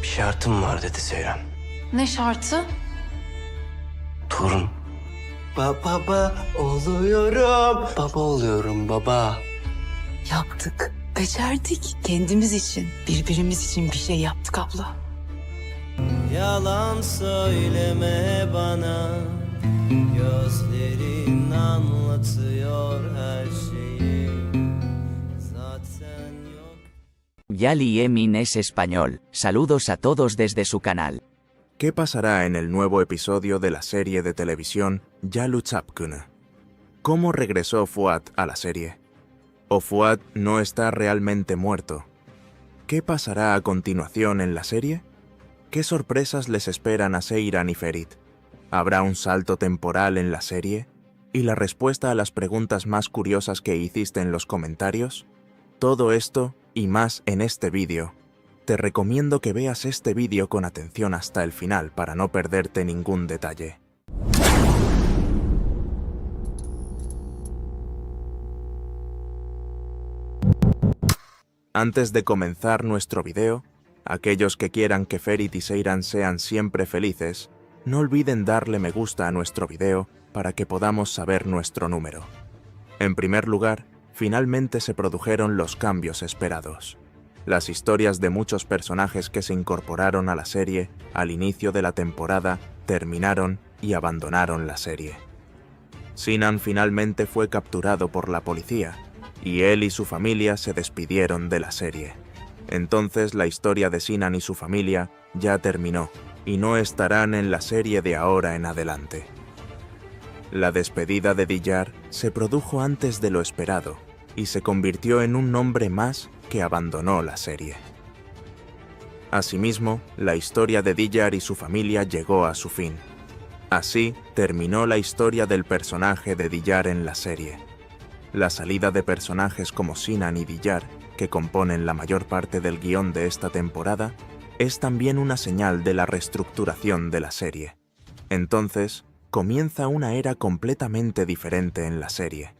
Bir şartım var dedi Seyran. Ne şartı? Torun. Baba oluyorum. Baba oluyorum baba. Yaptık, becerdik. Kendimiz için, birbirimiz için bir şey yaptık abla. Yalan söyleme bana, gözlerin anlatıyor her şeyi. Zaten yok. Yali Emin es español. Saludos a todos desde su canal. ¿Qué pasará en el nuevo episodio de la serie de televisión Yalu Çapkını? ¿Cómo regresó Fuat a la serie? ¿O Fuat no está realmente muerto? ¿Qué pasará a continuación en la serie? ¿Qué sorpresas les esperan a Seyran y Ferit? ¿Habrá un salto temporal en la serie? ¿Y la respuesta a las preguntas más curiosas que hiciste en los comentarios? Todo esto y más en este vídeo. Te recomiendo que veas este vídeo con atención hasta el final para no perderte ningún detalle. Antes de comenzar nuestro video, aquellos que quieran que Ferit y Seyran sean siempre felices, no olviden darle me gusta a nuestro video para que podamos saber nuestro número. En primer lugar, finalmente se produjeron los cambios esperados. Las historias de muchos personajes que se incorporaron a la serie al inicio de la temporada terminaron y abandonaron la serie. Sinan finalmente fue capturado por la policía, y él y su familia se despidieron de la serie. Entonces la historia de Sinan y su familia ya terminó, y no estarán en la serie de ahora en adelante. La despedida de Diyar se produjo antes de lo esperado, y se convirtió en un nombre más que abandonó la serie. Asimismo, la historia de Diyar y su familia llegó a su fin. Así terminó la historia del personaje de Diyar en la serie. La salida de personajes como Sinan y Diyar, que componen la mayor parte del guión de esta temporada, es también una señal de la reestructuración de la serie. Entonces, comienza una era completamente diferente en la serie.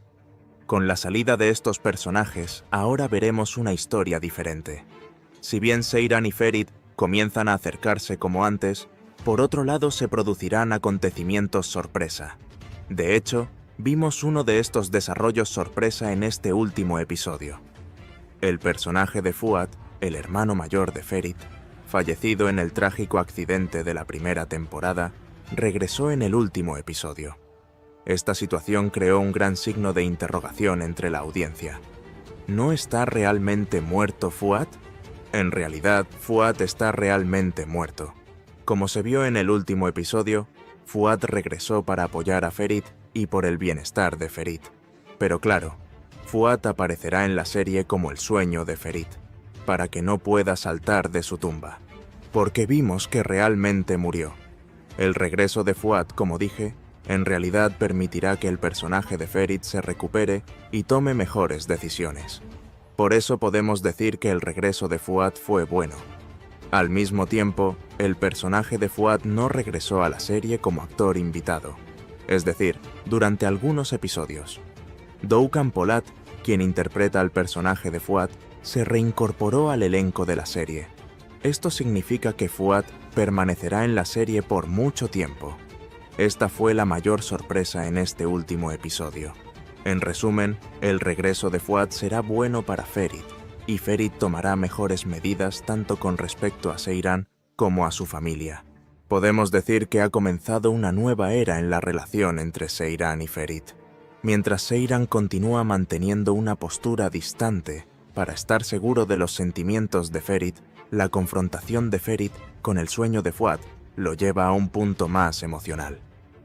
Con la salida de estos personajes, ahora veremos una historia diferente. Si bien Seyran y Ferit comienzan a acercarse como antes, por otro lado se producirán acontecimientos sorpresa. De hecho, vimos uno de estos desarrollos sorpresa en este último episodio. El personaje de Fuat, el hermano mayor de Ferit, fallecido en el trágico accidente de la primera temporada, regresó en el último episodio. Esta situación creó un gran signo de interrogación entre la audiencia. ¿No está realmente muerto Fuat? En realidad, Fuat está realmente muerto. Como se vio en el último episodio, Fuat regresó para apoyar a Ferit y por el bienestar de Ferit. Pero claro, Fuat aparecerá en la serie como el sueño de Ferit, para que no pueda saltar de su tumba, porque vimos que realmente murió. El regreso de Fuat, como dije, en realidad permitirá que el personaje de Ferit se recupere y tome mejores decisiones. Por eso podemos decir que el regreso de Fuat fue bueno. Al mismo tiempo, el personaje de Fuat no regresó a la serie como actor invitado, es decir, durante algunos episodios. Doğukan Polat, quien interpreta al personaje de Fuat, se reincorporó al elenco de la serie. Esto significa que Fuat permanecerá en la serie por mucho tiempo. Esta fue la mayor sorpresa en este último episodio. En resumen, el regreso de Fuat será bueno para Ferit, y Ferit tomará mejores medidas tanto con respecto a Seyran como a su familia. Podemos decir que ha comenzado una nueva era en la relación entre Seyran y Ferit. Mientras Seyran continúa manteniendo una postura distante para estar seguro de los sentimientos de Ferit, la confrontación de Ferit con el sueño de Fuat lo lleva a un punto más emocional.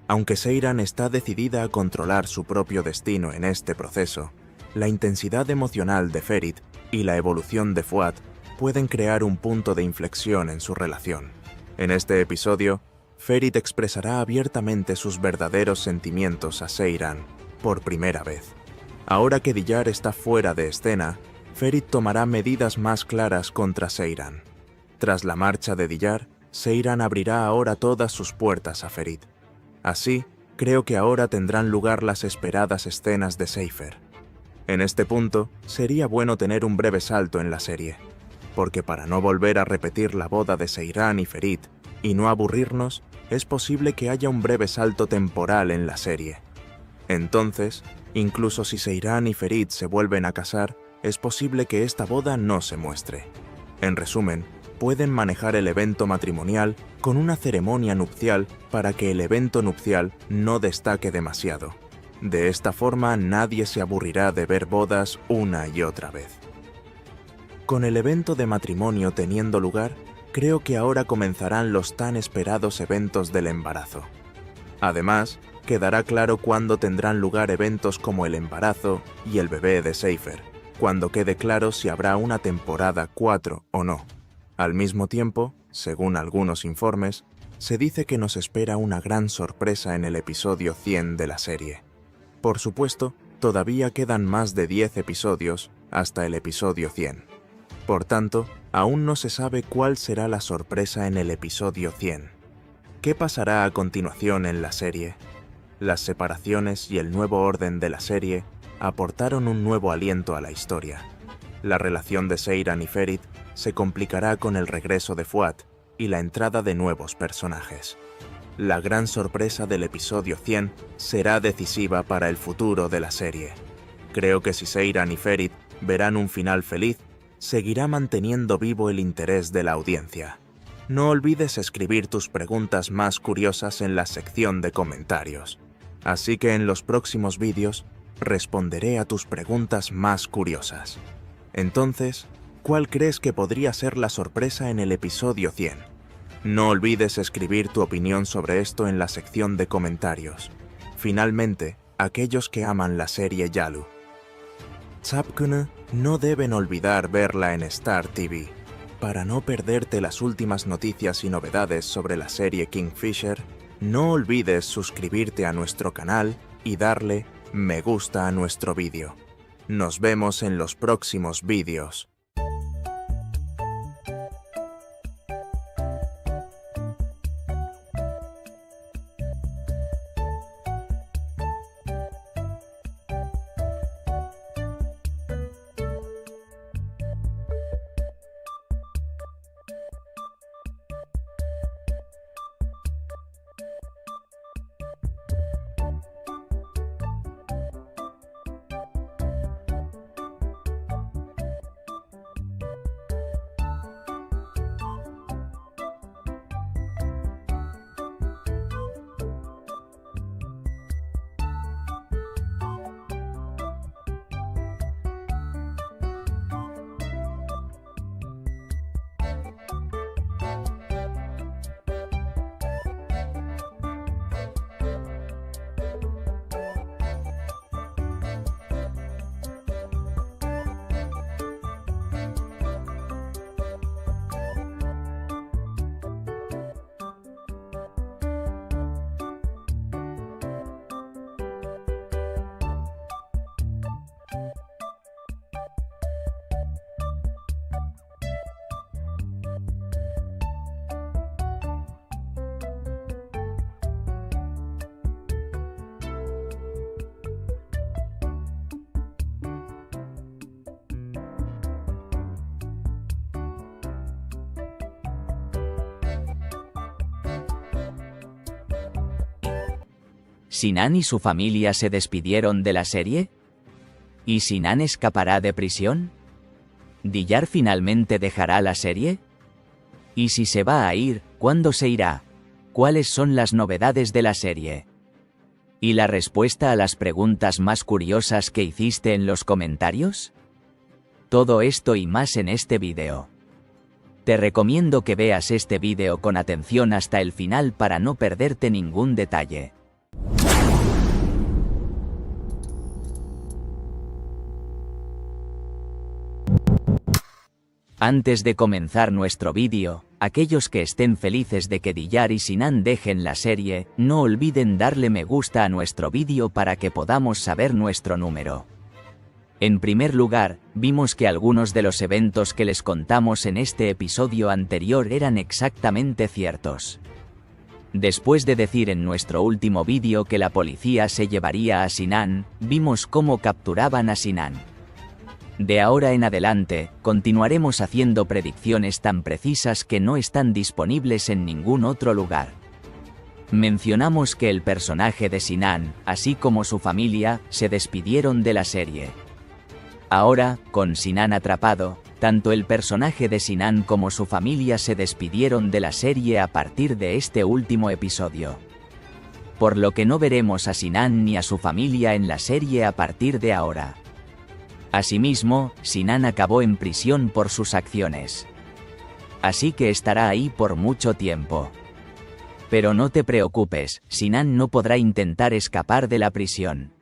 Aunque Seyran está decidida a controlar su propio destino en este proceso, la intensidad emocional de Ferit y la evolución de Fuat pueden crear un punto de inflexión en su relación. En este episodio, Ferit expresará abiertamente sus verdaderos sentimientos a Seyran por primera vez. Ahora que Diyar está fuera de escena, Ferit tomará medidas más claras contra Seyran. Tras la marcha de Diyar, Seyran abrirá ahora todas sus puertas a Ferit. Así, creo que ahora tendrán lugar las esperadas escenas de Seifer. En este punto, sería bueno tener un breve salto en la serie. porque para no volver a repetir la boda de Seyran y Ferit y no aburrirnos, es posible que haya un breve salto temporal en la serie. Entonces, incluso si Seyran y Ferit se vuelven a casar, es posible que esta boda no se muestre. En resumen, pueden manejar el evento matrimonial con una ceremonia nupcial para que el evento nupcial no destaque demasiado. De esta forma nadie se aburrirá de ver bodas una y otra vez. Con el evento de matrimonio teniendo lugar, creo que ahora comenzarán los tan esperados eventos del embarazo. Además, quedará claro cuándo tendrán lugar eventos como el embarazo y el bebé de Seifer, cuando quede claro si habrá una temporada 4 o no. Al mismo tiempo, según algunos informes, se dice que nos espera una gran sorpresa en el episodio 100 de la serie. Por supuesto, todavía quedan más de 10 episodios hasta el episodio 100. Por tanto, aún no se sabe cuál será la sorpresa en el episodio 100. ¿Qué pasará a continuación en la serie? Las separaciones y el nuevo orden de la serie aportaron un nuevo aliento a la historia. La relación de Seyran y Ferit se complicará con el regreso de Fuad y la entrada de nuevos personajes. La gran sorpresa del episodio 100 será decisiva para el futuro de la serie. Creo que si Seyran y Ferit verán un final feliz, seguirá manteniendo vivo el interés de la audiencia. No olvides escribir tus preguntas más curiosas en la sección de comentarios. Así que en los próximos vídeos responderé a tus preguntas más curiosas. Entonces, ¿cuál crees que podría ser la sorpresa en el episodio 100? No olvides escribir tu opinión sobre esto en la sección de comentarios. Finalmente, aquellos que aman la serie Yalu. Zapkunu no deben olvidar verla en Star TV. Para no perderte las últimas noticias y novedades sobre la serie Kingfisher, no olvides suscribirte a nuestro canal y darle me gusta a nuestro vídeo. Nos vemos en los próximos vídeos. ¿Sinan y su familia se despidieron de la serie? ¿Y Sinan escapará de prisión? ¿Diyar finalmente dejará la serie? ¿Y si se va a ir, cuándo se irá? ¿Cuáles son las novedades de la serie? ¿Y la respuesta a las preguntas más curiosas que hiciste en los comentarios? Todo esto y más en este vídeo. Te recomiendo que veas este vídeo con atención hasta el final para no perderte ningún detalle. Antes de comenzar nuestro vídeo, aquellos que estén felices de que Diyar y Sinan dejen la serie, no olviden darle me gusta a nuestro vídeo para que podamos saber nuestro número. En primer lugar, vimos que algunos de los eventos que les contamos en este episodio anterior eran exactamente ciertos. Después de decir en nuestro último vídeo que la policía se llevaría a Sinan, vimos cómo capturaban a Sinan. De ahora en adelante, continuaremos haciendo predicciones tan precisas que no están disponibles en ningún otro lugar. Mencionamos que el personaje de Sinan, así como su familia, se despidieron de la serie. Ahora, con Sinan atrapado, tanto el personaje de Sinan como su familia se despidieron de la serie a partir de este último episodio. Por lo que no veremos a Sinan ni a su familia en la serie a partir de ahora. Asimismo, Sinan acabó en prisión por sus acciones. Así que estará ahí por mucho tiempo. Pero no te preocupes, Sinan no podrá intentar escapar de la prisión.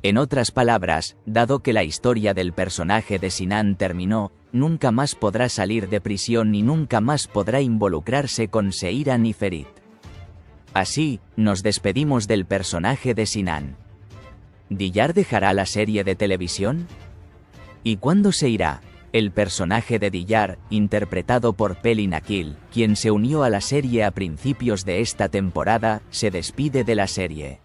En otras palabras, dado que la historia del personaje de Sinan terminó, nunca más podrá salir de prisión y nunca más podrá involucrarse con Seiran y Ferit. Así, nos despedimos del personaje de Sinan. ¿Diyar dejará la serie de televisión? ¿Y cuándo se irá? El personaje de Diyar, interpretado por Pelin Akil, quien se unió a la serie a principios de esta temporada, se despide de la serie.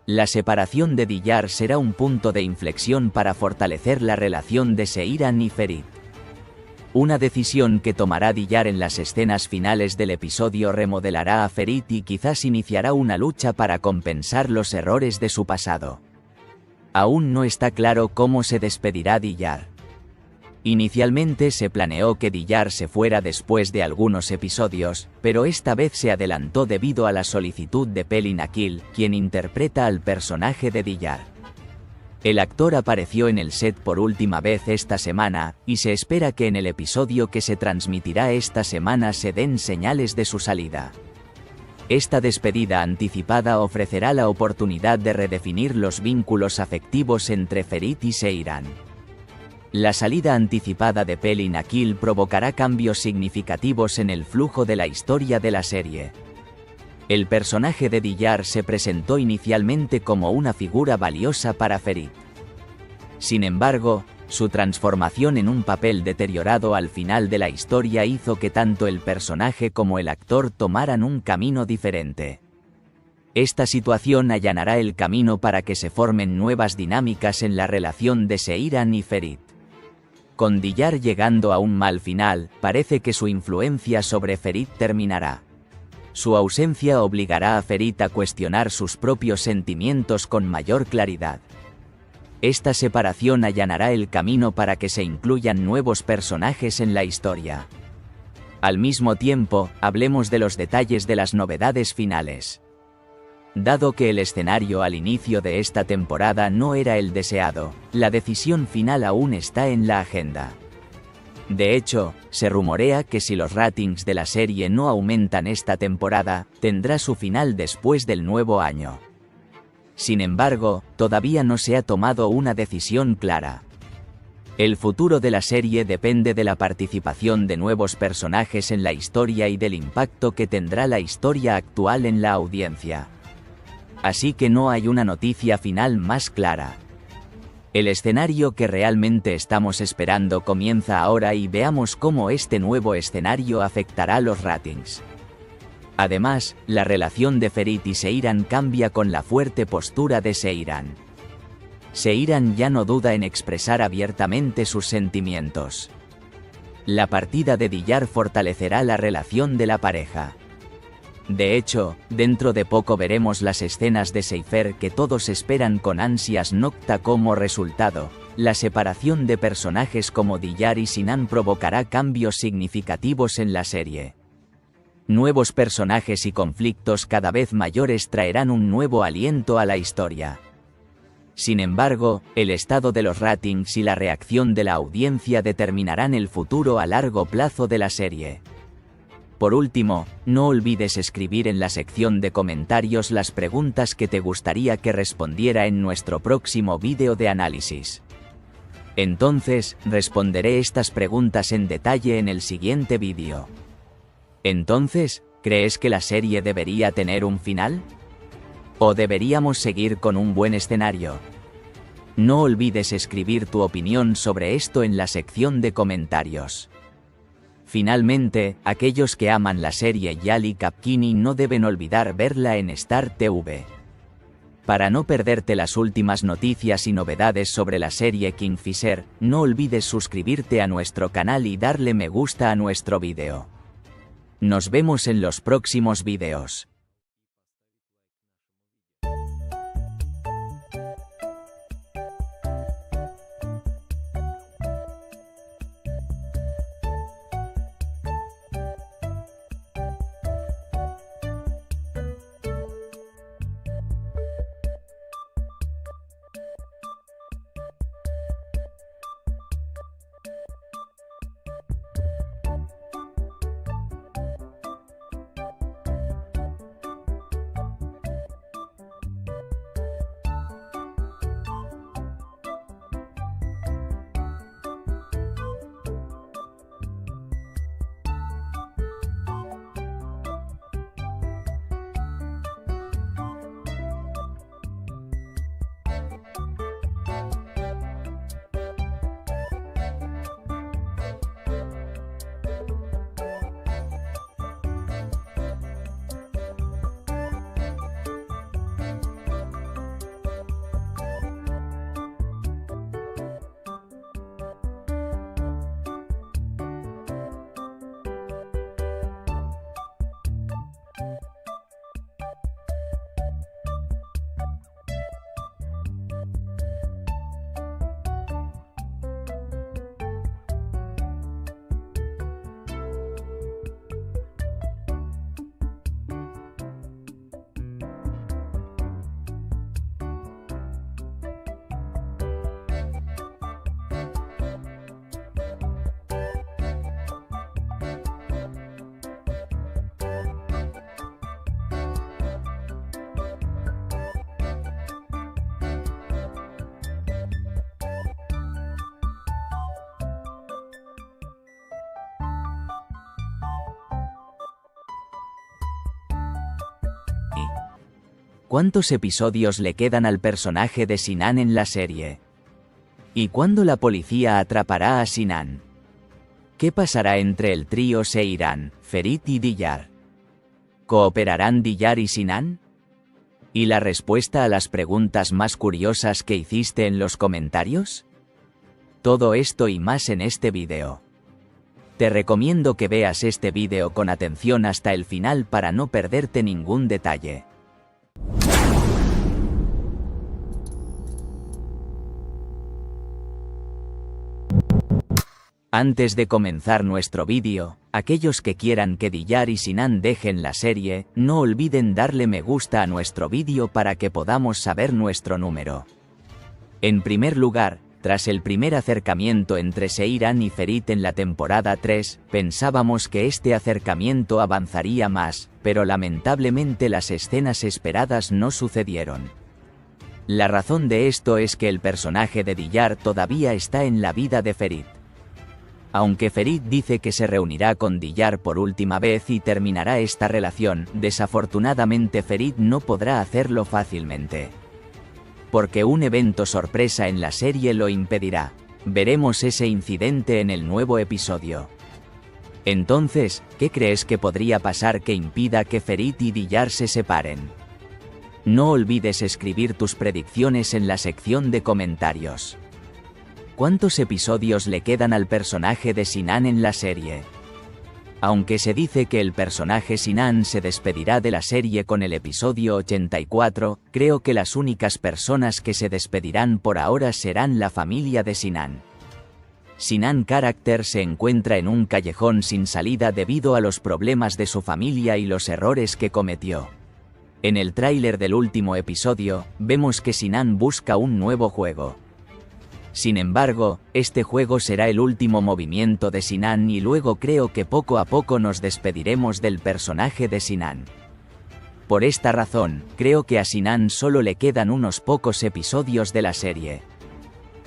La separación de Diyar será un punto de inflexión para fortalecer la relación de Seiran y Ferit. Una decisión que tomará Diyar en las escenas finales del episodio remodelará a Ferit y quizás iniciará una lucha para compensar los errores de su pasado. Aún no está claro cómo se despedirá Diyar. Inicialmente se planeó que Diyar se fuera después de algunos episodios, pero esta vez se adelantó debido a la solicitud de Pelin Akil, quien interpreta al personaje de Diyar. El actor apareció en el set por última vez esta semana, y se espera que en el episodio que se transmitirá esta semana se den señales de su salida. Esta despedida anticipada ofrecerá la oportunidad de redefinir los vínculos afectivos entre Ferit y Seiran. La salida anticipada de Pelin Akil provocará cambios significativos en el flujo de la historia de la serie. El personaje de Diyar se presentó inicialmente como una figura valiosa para Ferit. Sin embargo, su transformación en un papel deteriorado al final de la historia hizo que tanto el personaje como el actor tomaran un camino diferente. Esta situación allanará el camino para que se formen nuevas dinámicas en la relación de Seiran y Ferit. Con Diyar llegando a un mal final, parece que su influencia sobre Ferit terminará. Su ausencia obligará a Ferit a cuestionar sus propios sentimientos con mayor claridad. Esta separación allanará el camino para que se incluyan nuevos personajes en la historia. Al mismo tiempo, hablemos de los detalles de las novedades finales. Dado que el escenario al inicio de esta temporada no era el deseado, la decisión final aún está en la agenda. De hecho, se rumorea que si los ratings de la serie no aumentan esta temporada, tendrá su final después del nuevo año. Sin embargo, todavía no se ha tomado una decisión clara. El futuro de la serie depende de la participación de nuevos personajes en la historia y del impacto que tendrá la historia actual en la audiencia. Así que no hay una noticia final más clara. El escenario que realmente estamos esperando comienza ahora y veamos cómo este nuevo escenario afectará los ratings. Además, la relación de Ferit y Seiran cambia con la fuerte postura de Seiran. Seiran ya no duda en expresar abiertamente sus sentimientos. La partida de Diyar fortalecerá la relación de la pareja. De hecho, dentro de poco veremos las escenas de Seifer que todos esperan con ansias Nocta como resultado. La separación de personajes como Diyar y Sinan provocará cambios significativos en la serie. Nuevos personajes y conflictos cada vez mayores traerán un nuevo aliento a la historia. Sin embargo, el estado de los ratings y la reacción de la audiencia determinarán el futuro a largo plazo de la serie. Por último, no olvides escribir en la sección de comentarios las preguntas que te gustaría que respondiera en nuestro próximo vídeo de análisis. Entonces, responderé estas preguntas en detalle en el siguiente vídeo. Entonces, ¿crees que la serie debería tener un final? ¿O deberíamos seguir con un buen escenario? No olvides escribir tu opinión sobre esto en la sección de comentarios. Finalmente, aquellos que aman la serie Yali Kapkini no deben olvidar verla en Star TV. Para no perderte las últimas noticias y novedades sobre la serie Kingfisher, no olvides suscribirte a nuestro canal y darle me gusta a nuestro vídeo. Nos vemos en los próximos vídeos. ¿Cuántos episodios le quedan al personaje de Sinan en la serie? ¿Y cuándo la policía atrapará a Sinan? ¿Qué pasará entre el trío Seyran, Ferit y Diyar? ¿Cooperarán Diyar y Sinan? ¿Y la respuesta a las preguntas más curiosas que hiciste en los comentarios? Todo esto y más en este vídeo. Te recomiendo que veas este vídeo con atención hasta el final para no perderte ningún detalle. Antes de comenzar nuestro vídeo, aquellos que quieran que Diyar y Sinan dejen la serie, no olviden darle me gusta a nuestro vídeo para que podamos saber nuestro número. En primer lugar, tras el primer acercamiento entre Seyran y Ferit en la temporada 3, pensábamos que este acercamiento avanzaría más, pero lamentablemente las escenas esperadas no sucedieron. La razón de esto es que el personaje de Diyar todavía está en la vida de Ferit. Aunque Ferit dice que se reunirá con Diyar por última vez y terminará esta relación, desafortunadamente Ferit no podrá hacerlo fácilmente. Porque un evento sorpresa en la serie lo impedirá. Veremos ese incidente en el nuevo episodio. Entonces, ¿qué crees que podría pasar que impida que Ferit y Diyar se separen? No olvides escribir tus predicciones en la sección de comentarios. ¿Cuántos episodios le quedan al personaje de Sinan en la serie? Aunque se dice que el personaje Sinan se despedirá de la serie con el episodio 84, creo que las únicas personas que se despedirán por ahora serán la familia de Sinan. Sinan Character se encuentra en un callejón sin salida debido a los problemas de su familia y los errores que cometió. En el tráiler del último episodio, vemos que Sinan busca un nuevo juego. Sin embargo, este juego será el último movimiento de Sinan y luego creo que poco a poco nos despediremos del personaje de Sinan. Por esta razón, creo que a Sinan solo le quedan unos pocos episodios de la serie.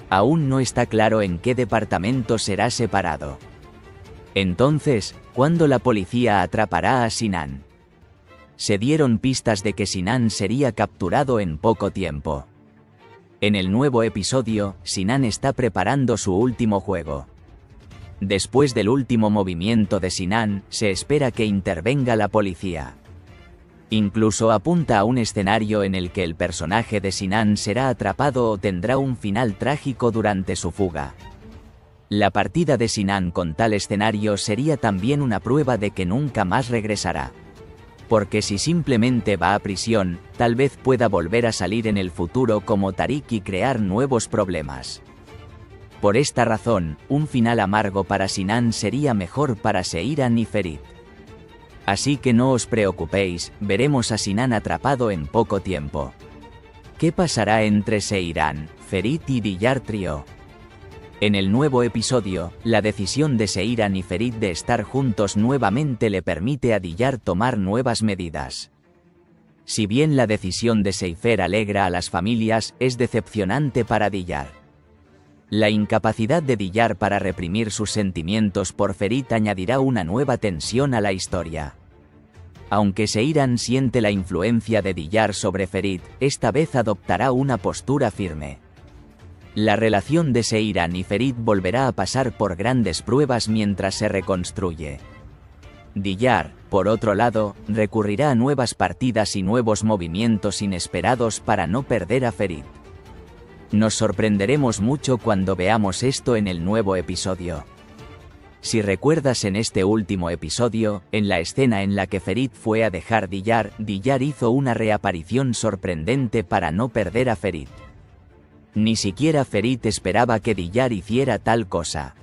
Aún no está claro en qué departamento será separado. Entonces, ¿cuándo la policía atrapará a Sinan? Se dieron pistas de que Sinan sería capturado en poco tiempo. En el nuevo episodio, Sinan está preparando su último juego. Después del último movimiento de Sinan, se espera que intervenga la policía. Incluso apunta a un escenario en el que el personaje de Sinan será atrapado o tendrá un final trágico durante su fuga. La partida de Sinan con tal escenario sería también una prueba de que nunca más regresará. Porque si simplemente va a prisión, tal vez pueda volver a salir en el futuro como Tariq y crear nuevos problemas. Por esta razón, un final amargo para Sinan sería mejor para Seiran y Ferit. Así que no os preocupéis, veremos a Sinan atrapado en poco tiempo. ¿Qué pasará entre Seiran, Ferit y Diyar Trio? En el nuevo episodio, la decisión de Seiran y Ferit de estar juntos nuevamente le permite a Diyar tomar nuevas medidas. Si bien la decisión de Seifer alegra a las familias, es decepcionante para Diyar. La incapacidad de Diyar para reprimir sus sentimientos por Ferit añadirá una nueva tensión a la historia. Aunque Seiran siente la influencia de Diyar sobre Ferit, esta vez adoptará una postura firme. La relación de Seiran y Ferit volverá a pasar por grandes pruebas mientras se reconstruye. Diyar, por otro lado, recurrirá a nuevas partidas y nuevos movimientos inesperados para no perder a Ferit. Nos sorprenderemos mucho cuando veamos esto en el nuevo episodio. Si recuerdas en este último episodio, en la escena en la que Ferit fue a dejar Diyar, Diyar hizo una reaparición sorprendente para no perder a Ferit. Ni siquiera Ferit esperaba que Diyar hiciera tal cosa.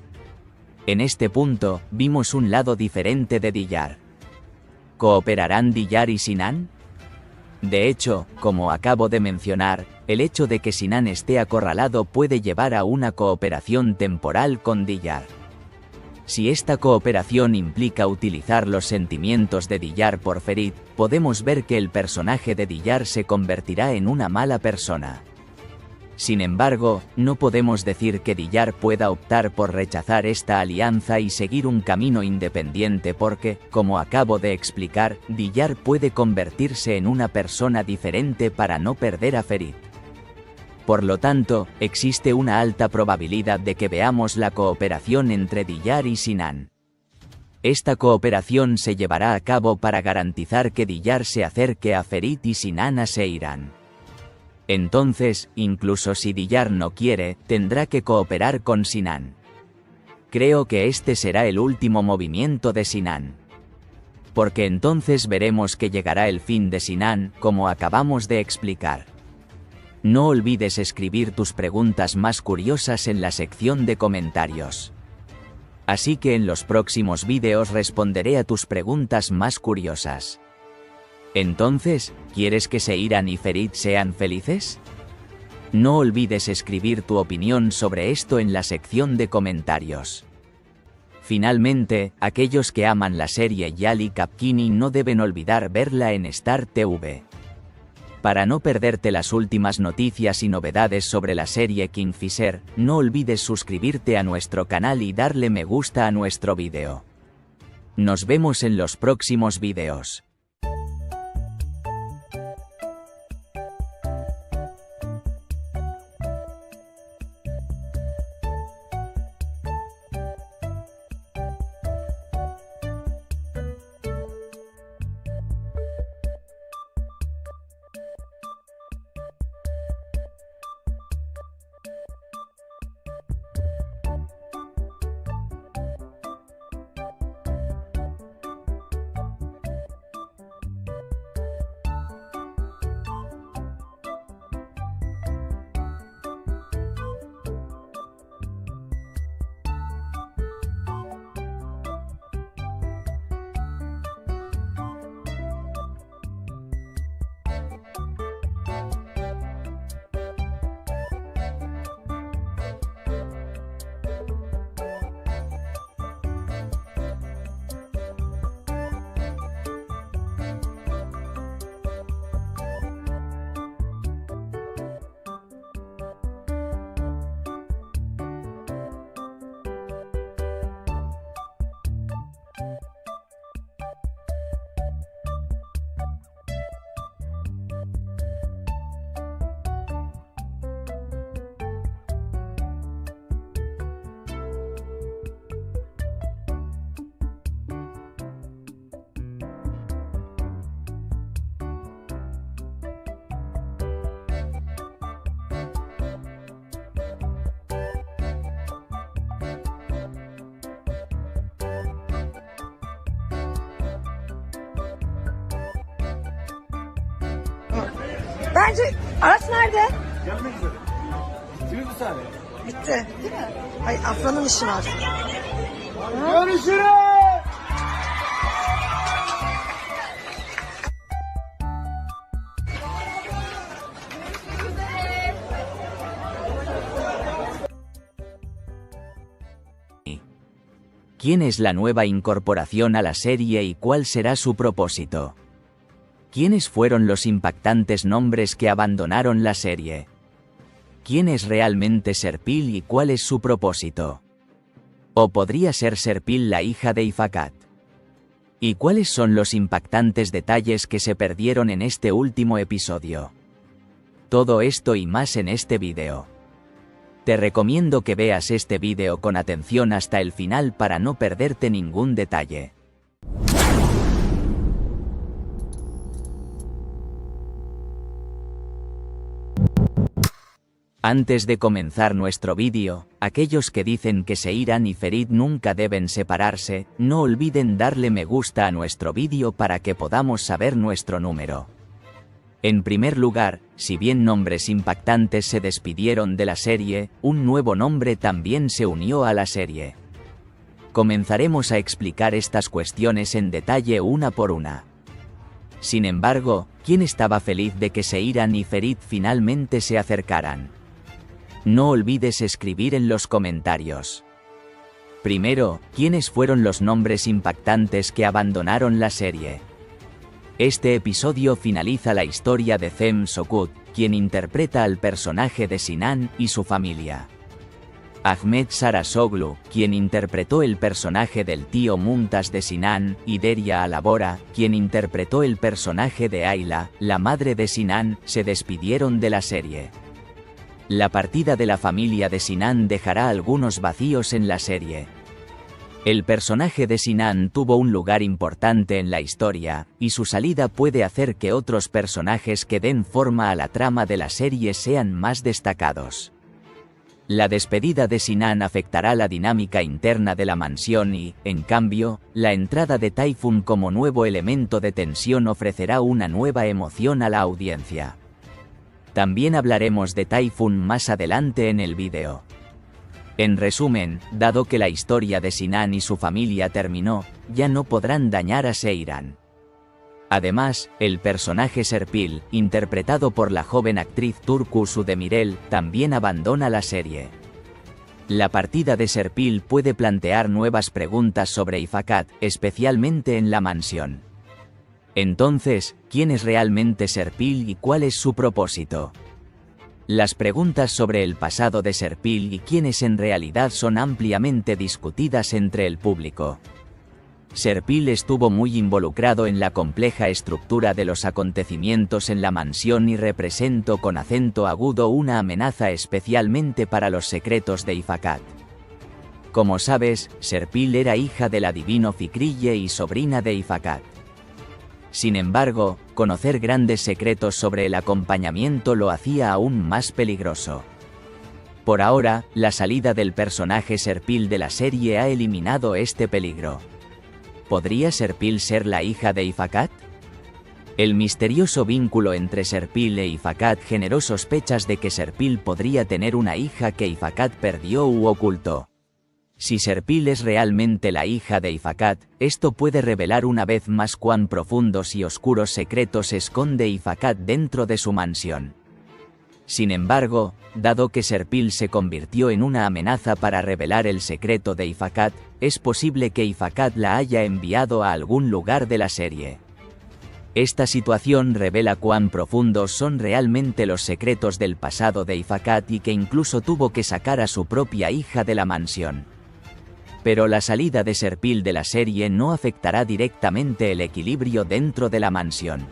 En este punto, vimos un lado diferente de Diyar. ¿Cooperarán Diyar y Sinan? De hecho, como acabo de mencionar, el hecho de que Sinan esté acorralado puede llevar a una cooperación temporal con Diyar. Si esta cooperación implica utilizar los sentimientos de Diyar por Ferit, podemos ver que el personaje de Diyar se convertirá en una mala persona. Sin embargo, no podemos decir que Diyar pueda optar por rechazar esta alianza y seguir un camino independiente porque, como acabo de explicar, Diyar puede convertirse en una persona diferente para no perder a Ferit. Por lo tanto, existe una alta probabilidad de que veamos la cooperación entre Diyar y Sinan. Esta cooperación se llevará a cabo para garantizar que Diyar se acerque a Ferit y Sinan a Seiran. Entonces, incluso si Diyar no quiere, tendrá que cooperar con Sinan. Creo que este será el último movimiento de Sinan. Porque entonces veremos que llegará el fin de Sinan, como acabamos de explicar. No olvides escribir tus preguntas más curiosas en la sección de comentarios. Así que en los próximos vídeos responderé a tus preguntas más curiosas. Entonces, ¿quieres que Seiran y Ferit sean felices? No olvides escribir tu opinión sobre esto en la sección de comentarios. Finalmente, aquellos que aman la serie Yali Kapkini no deben olvidar verla en Star TV. Para no perderte las últimas noticias y novedades sobre la serie Kingfisher, no olvides suscribirte a nuestro canal y darle me gusta a nuestro vídeo. Nos vemos en los próximos vídeos. Bence araç nerede? Gelmek üzere. Bitiririz bir saniye. Bitti. Değil mi? Ay Afra'nın işi var. Görüşürüz. ¿Quién es la nueva incorporación a la serie y cuál será su propósito? ¿Quiénes fueron los impactantes nombres que abandonaron la serie? ¿Quién es realmente Serpil y cuál es su propósito? ¿O podría ser Serpil la hija de Ifácat? ¿Y cuáles son los impactantes detalles que se perdieron en este último episodio? Todo esto y más en este vídeo. Te recomiendo que veas este vídeo con atención hasta el final para no perderte ningún detalle. Antes de comenzar nuestro vídeo, aquellos que dicen que Seiran y Ferit nunca deben separarse, no olviden darle me gusta a nuestro vídeo para que podamos saber nuestro número. En primer lugar, si bien nombres impactantes se despidieron de la serie, un nuevo nombre también se unió a la serie. Comenzaremos a explicar estas cuestiones en detalle una por una. Sin embargo, ¿quién estaba feliz de que Seiran y Ferit finalmente se acercaran? No olvides escribir en los comentarios. Primero, ¿quiénes fueron los nombres impactantes que abandonaron la serie? Este episodio finaliza la historia de Cem Sokut, quien interpreta al personaje de Sinan y su familia. Ahmed Sarasoglu, quien interpretó el personaje del tío Mumtaz de Sinan, y Deria Alabora, quien interpretó el personaje de Ayla, la madre de Sinan, se despidieron de la serie. La partida de la familia de Sinan dejará algunos vacíos en la serie. El personaje de Sinan tuvo un lugar importante en la historia, y su salida puede hacer que otros personajes que den forma a la trama de la serie sean más destacados. La despedida de Sinan afectará la dinámica interna de la mansión y, en cambio, la entrada de Typhoon como nuevo elemento de tensión ofrecerá una nueva emoción a la audiencia. También hablaremos de Typhoon más adelante en el vídeo. En resumen, dado que la historia de Sinan y su familia terminó, ya no podrán dañar a Seiran. Además, el personaje Serpil, interpretado por la joven actriz turco Sudemirel, también abandona la serie. La partida de Serpil puede plantear nuevas preguntas sobre Ifácat, especialmente en la mansión. Entonces, ¿quién es realmente Serpil y cuál es su propósito? Las preguntas sobre el pasado de Serpil y quiénes en realidad son ampliamente discutidas entre el público. Serpil estuvo muy involucrado en la compleja estructura de los acontecimientos en la mansión y representó con acento agudo una amenaza especialmente para los secretos de Ifácat. Como sabes, Serpil era hija del adivino Fikrille y sobrina de Ifácat. Sin embargo, conocer grandes secretos sobre el acompañamiento lo hacía aún más peligroso. Por ahora, la salida del personaje Serpil de la serie ha eliminado este peligro. ¿Podría Serpil ser la hija de Ifácat? El misterioso vínculo entre Serpil e Ifácat generó sospechas de que Serpil podría tener una hija que Ifácat perdió u ocultó. Si Serpil es realmente la hija de Ifácat, esto puede revelar una vez más cuán profundos y oscuros secretos esconde Ifácat dentro de su mansión. Sin embargo, dado que Serpil se convirtió en una amenaza para revelar el secreto de Ifácat, es posible que Ifácat la haya enviado a algún lugar de la serie. Esta situación revela cuán profundos son realmente los secretos del pasado de Ifácat y que incluso tuvo que sacar a su propia hija de la mansión. Pero la salida de Serpil de la serie no afectará directamente el equilibrio dentro de la mansión.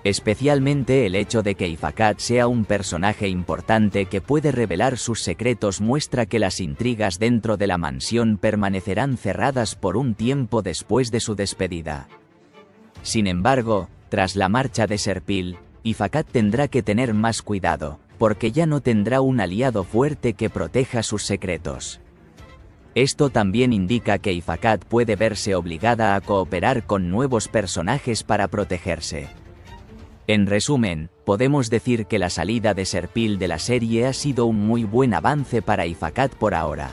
Especialmente el hecho de que Ifácat sea un personaje importante que puede revelar sus secretos muestra que las intrigas dentro de la mansión permanecerán cerradas por un tiempo después de su despedida. Sin embargo, tras la marcha de Serpil, Ifácat tendrá que tener más cuidado, porque ya no tendrá un aliado fuerte que proteja sus secretos. Esto también indica que Ifácat puede verse obligada a cooperar con nuevos personajes para protegerse. En resumen, podemos decir que la salida de Serpil de la serie ha sido un muy buen avance para Ifakat por ahora.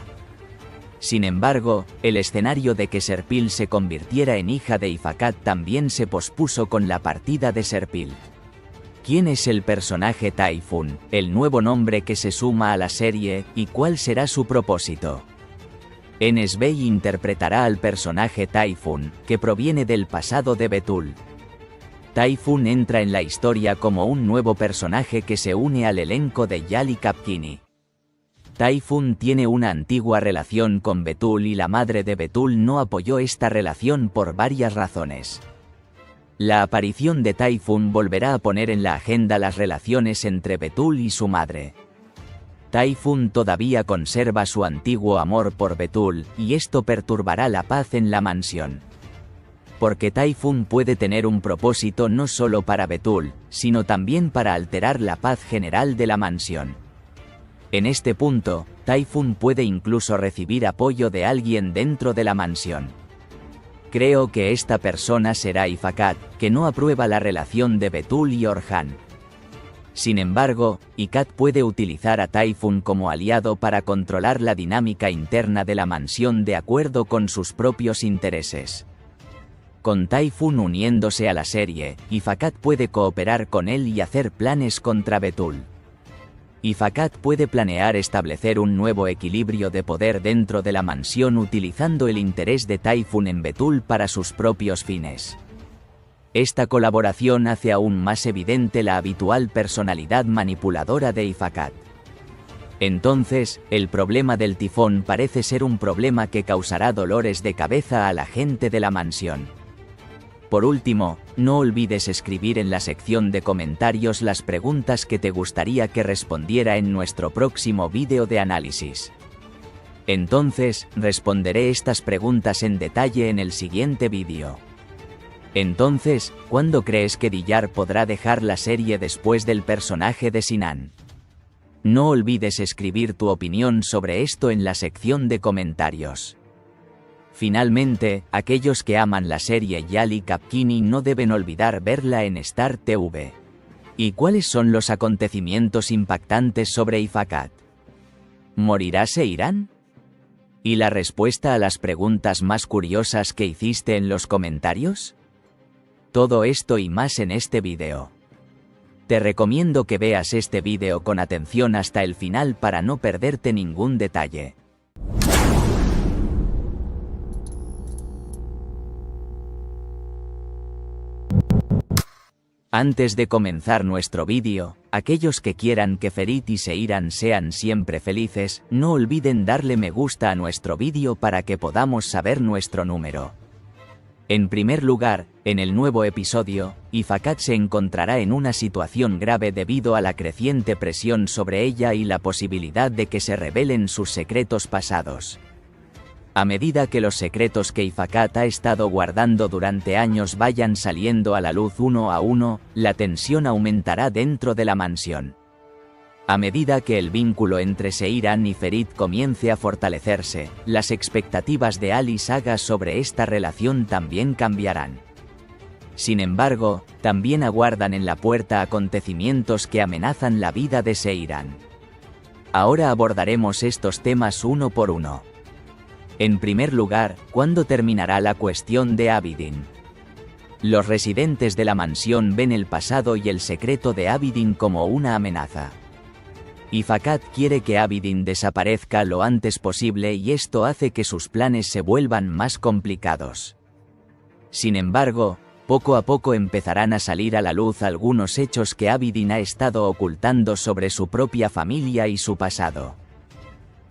Sin embargo, el escenario de que Serpil se convirtiera en hija de Ifakat también se pospuso con la partida de Serpil. ¿Quién es el personaje Typhon, el nuevo nombre que se suma a la serie, y cuál será su propósito? Enes Bey interpretará al personaje Typhon, que proviene del pasado de Betul. Typhon entra en la historia como un nuevo personaje que se une al elenco de Yali Kapkini. Typhon tiene una antigua relación con Betul y la madre de Betul no apoyó esta relación por varias razones. La aparición de Typhon volverá a poner en la agenda las relaciones entre Betul y su madre. Typhon todavía conserva su antiguo amor por Betul, y esto perturbará la paz en la mansión. Porque Typhon puede tener un propósito no solo para Betul, sino también para alterar la paz general de la mansión. En este punto, Typhon puede incluso recibir apoyo de alguien dentro de la mansión. Creo que esta persona será Ifakat, que no aprueba la relación de Betul y Orhan. Sin embargo, Ifakat puede utilizar a Typhon como aliado para controlar la dinámica interna de la mansión de acuerdo con sus propios intereses. Con Typhon uniéndose a la serie, Ifakat puede cooperar con él y hacer planes contra Betul. Ifakat puede planear establecer un nuevo equilibrio de poder dentro de la mansión utilizando el interés de Typhon en Betul para sus propios fines. Esta colaboración hace aún más evidente la habitual personalidad manipuladora de Ifakat. Entonces, el problema del tifón parece ser un problema que causará dolores de cabeza a la gente de la mansión. Por último, no olvides escribir en la sección de comentarios las preguntas que te gustaría que respondiera en nuestro próximo vídeo de análisis. Entonces, responderé estas preguntas en detalle en el siguiente vídeo. Entonces, ¿cuándo crees que Diyar podrá dejar la serie después del personaje de Sinan? No olvides escribir tu opinión sobre esto en la sección de comentarios. Finalmente, aquellos que aman la serie Yali Kapkini no deben olvidar verla en Star TV. ¿Y cuáles son los acontecimientos impactantes sobre Ifakat? ¿Morirá Seiran? ¿Y la respuesta a las preguntas más curiosas que hiciste en los comentarios? Todo esto y más en este vídeo. Te recomiendo que veas este vídeo con atención hasta el final para no perderte ningún detalle. Antes de comenzar nuestro vídeo, aquellos que quieran que Ferit y Seiran sean siempre felices, no olviden darle me gusta a nuestro vídeo para que podamos saber nuestro número. En primer lugar, en el nuevo episodio, Ifakat se encontrará en una situación grave debido a la creciente presión sobre ella y la posibilidad de que se revelen sus secretos pasados. A medida que los secretos que Ifakat ha estado guardando durante años vayan saliendo a la luz uno a uno, la tensión aumentará dentro de la mansión. A medida que el vínculo entre Seiran y Ferit comience a fortalecerse, las expectativas de Ali Saga sobre esta relación también cambiarán. Sin embargo, también aguardan en la puerta acontecimientos que amenazan la vida de Seiran. Ahora abordaremos estos temas uno por uno. En primer lugar, ¿cuándo terminará la cuestión de Abidin? Los residentes de la mansión ven el pasado y el secreto de Abidin como una amenaza. Ifakat quiere que Abidin desaparezca lo antes posible y esto hace que sus planes se vuelvan más complicados. Sin embargo, poco a poco empezarán a salir a la luz algunos hechos que Abidin ha estado ocultando sobre su propia familia y su pasado.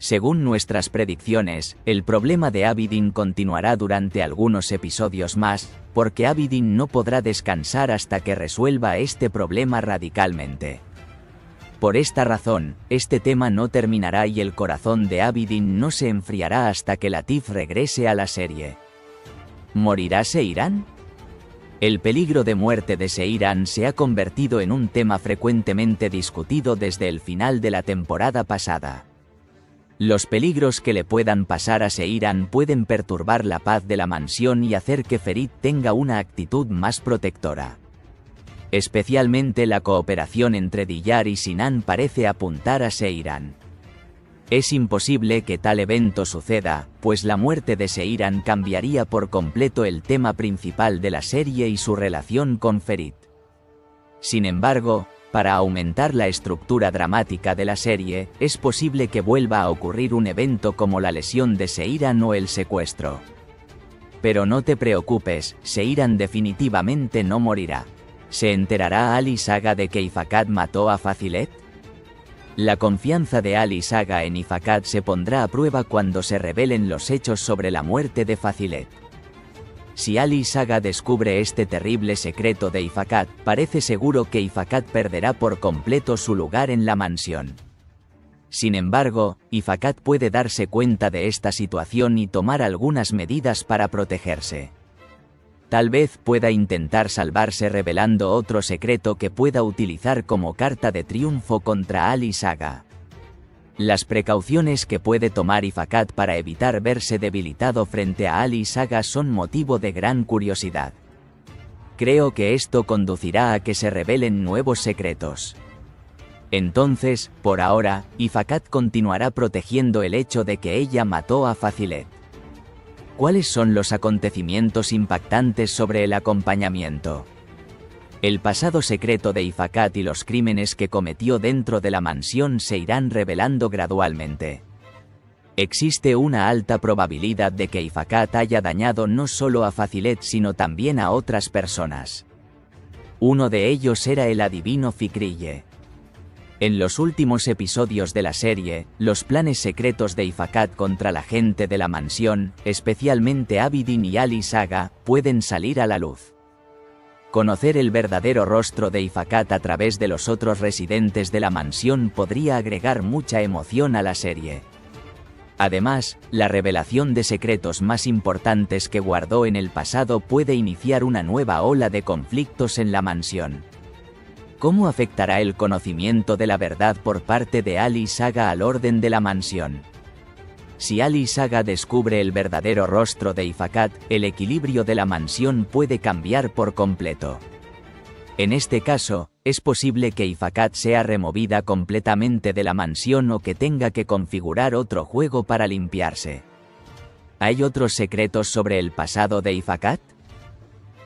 Según nuestras predicciones, el problema de Abidin continuará durante algunos episodios más, porque Abidin no podrá descansar hasta que resuelva este problema radicalmente. Por esta razón, este tema no terminará y el corazón de Abidin no se enfriará hasta que Latif regrese a la serie. ¿Morirá Seiran? El peligro de muerte de Seiran se ha convertido en un tema frecuentemente discutido desde el final de la temporada pasada. Los peligros que le puedan pasar a Seiran pueden perturbar la paz de la mansión y hacer que Ferit tenga una actitud más protectora. Especialmente la cooperación entre Diyar y Sinan parece apuntar a Seiran. Es imposible que tal evento suceda, pues la muerte de Seiran cambiaría por completo el tema principal de la serie y su relación con Ferit. Sin embargo, para aumentar la estructura dramática de la serie, es posible que vuelva a ocurrir un evento como la lesión de Seiran o el secuestro. Pero no te preocupes, Seiran definitivamente no morirá. ¿Se enterará Ali Saga de que Ifakat mató a Fazilet? La confianza de Ali Saga en Ifakat se pondrá a prueba cuando se revelen los hechos sobre la muerte de Fazilet. Si Ali Saga descubre este terrible secreto de Ifakat, parece seguro que Ifakat perderá por completo su lugar en la mansión. Sin embargo, Ifakat puede darse cuenta de esta situación y tomar algunas medidas para protegerse. Tal vez pueda intentar salvarse revelando otro secreto que pueda utilizar como carta de triunfo contra Ali Saga. Las precauciones que puede tomar Ifakat para evitar verse debilitado frente a Ali Saga son motivo de gran curiosidad. Creo que esto conducirá a que se revelen nuevos secretos. Entonces, por ahora, Ifakat continuará protegiendo el hecho de que ella mató a Fazilet. ¿Cuáles son los acontecimientos impactantes sobre el acompañamiento? El pasado secreto de Ifakat y los crímenes que cometió dentro de la mansión se irán revelando gradualmente. Existe una alta probabilidad de que Ifakat haya dañado no solo a Fazilet sino también a otras personas. Uno de ellos era el adivino Fikrille. En los últimos episodios de la serie, los planes secretos de Ifakat contra la gente de la mansión, especialmente Abidin y Ali Saga, pueden salir a la luz. Conocer el verdadero rostro de Ifakat a través de los otros residentes de la mansión podría agregar mucha emoción a la serie. Además, la revelación de secretos más importantes que guardó en el pasado puede iniciar una nueva ola de conflictos en la mansión. ¿Cómo afectará el conocimiento de la verdad por parte de Ali Saga al orden de la mansión? Si Ali Saga descubre el verdadero rostro de Ifakat, el equilibrio de la mansión puede cambiar por completo. En este caso, es posible que Ifakat sea removida completamente de la mansión o que tenga que configurar otro juego para limpiarse. ¿Hay otros secretos sobre el pasado de Ifakat?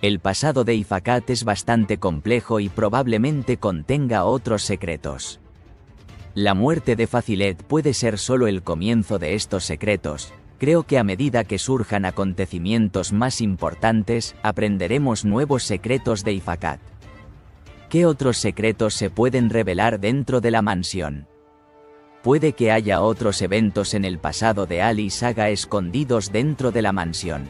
El pasado de Ifakat es bastante complejo y probablemente contenga otros secretos. La muerte de Fazilet puede ser solo el comienzo de estos secretos. Creo que a medida que surjan acontecimientos más importantes, aprenderemos nuevos secretos de Ifakat. ¿Qué otros secretos se pueden revelar dentro de la mansión? Puede que haya otros eventos en el pasado de Ali Saga escondidos dentro de la mansión.